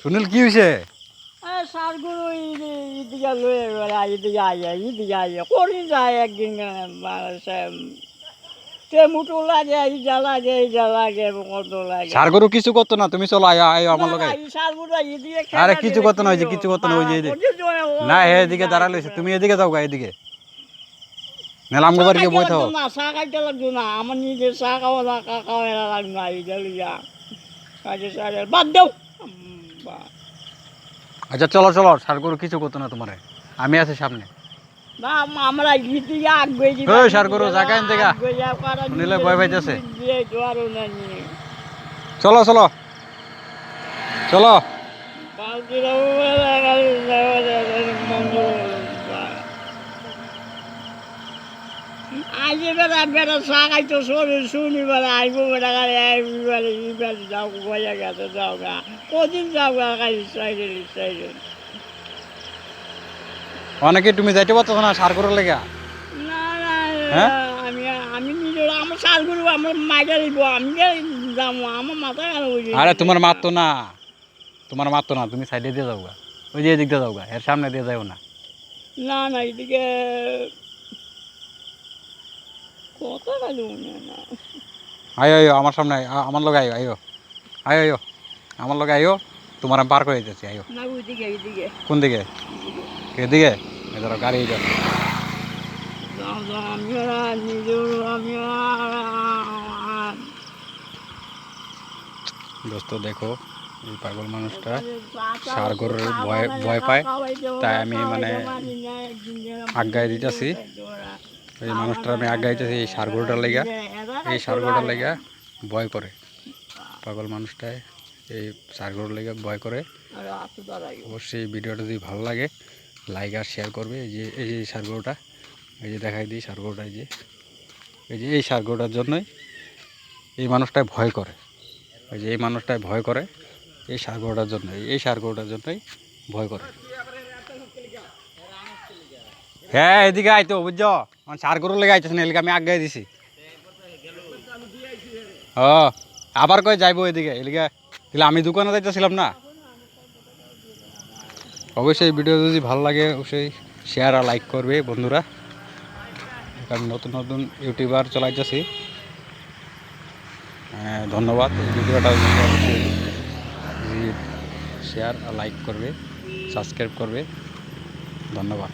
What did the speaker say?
সুনীল কি হয়েছে? সারগুলো এদিকে লয়ে বেড়া এদিকে আইয়া করি যায় একদিন মুটো লাগে এই লাগে কত লাগে সার গরু কিছু করতো না, তুমি চলো আয় আয় আমার লগে। আরে কিছু করতো না, ওই যে কিছু করতো না, ওই যে না এদিকে দাঁড়া লইছে, তুমি এদিকে যাও গা, এদিকে মেলাম গোবার গিয়ে বই থাও না। চা খাইতে লাগতো না, আমার নিজের চা খাওয়া লাগতো না। এইটা লিয়া কাজে সারে বাদ দাও। আচ্ছা চলো চলো, সার গরু কিছু করতো না তোমারে, আমি আছি সামনে। না আমরা ইতিকে আগে ওই সার গরু জায়গা এনতে গা, শুনিলে ভয় পাইতেছে। চলো চলো চলো। আইবে বেড়া বেড়া চা খাইতো শুনি বেড়া আইব বেড়া বেড়ে যাও বইয়া গেছে যাও গা কদিন যাও গা খাই সাইডে অনেকে তুমি যাইতে পারতো না সার গরুর লেগা? না না হ্যাঁ আমি নিজের আমার সার গরু আমার মাইটা দিব আমি যাবো আমার মাথায় আর আরে তোমার মারতো না, তোমার মারতো না, তুমি সাইডে দিয়ে যাও গা, ওই যে এদিক দিয়ে যাও গা, এর সামনে দিয়ে যাও না। না না এদিকে কথা গেল না। আয়ো আয়ো আমার সামনে, আমার লগে আয়ো আয়ো আয়ো আয়ো আমার লগে আয়ো, তোমার আমি পার করে দিতেছি আয়ো। না ওইদিকে কোন দিকে? এদিকে ধরো গাড়ি যাও। দোস্ত দেখো এই পাগল মানুষটা সার গরুর ভয় পায়, তাই আমি মানে আজ্ঞায় দিতেছি, এই মানুষটার আমি আজ্ঞায় দিতেছি এই সার গরুটার লেগা, এই সার গরুটার লেগা ভয় করে পাগল মানুষটায়, এই সার গরুর লেগা ভয় করে। অবশ্যই এই ভিডিওটা যদি ভালো লাগে লাইক আর শেয়ার করবে। এই যে সার গরুটা, এই যে দেখাই দিই সার গরুটা, এই সার গরুটার জন্যই এই মানুষটায় ভয় করে, ওই যে এই মানুষটায় ভয় করে এই সার গরুটার জন্য, এই সার গরুটার জন্যই ভয় করে। হ্যাঁ এদিকে আইতো বুঝছো, আমার সার গরুর লেগে আইতেছে না, এদিকে আমি আজ্ঞায় দিছি। ও আবার কই যাইবো এদিকে, এদিকে তাহলে আমি দোকানে যাইতেছিলাম না। অবশ্যই ভিডিও যদি ভালো লাগে অবশ্যই শেয়ার আর লাইক করবে বন্ধুরা, আমি নতুন নতুন ইউটিউবার চলাইতেছি। ধন্যবাদ, এই ভিডিওটা শেয়ার আর লাইক করবে, সাবস্ক্রাইব করবে, ধন্যবাদ।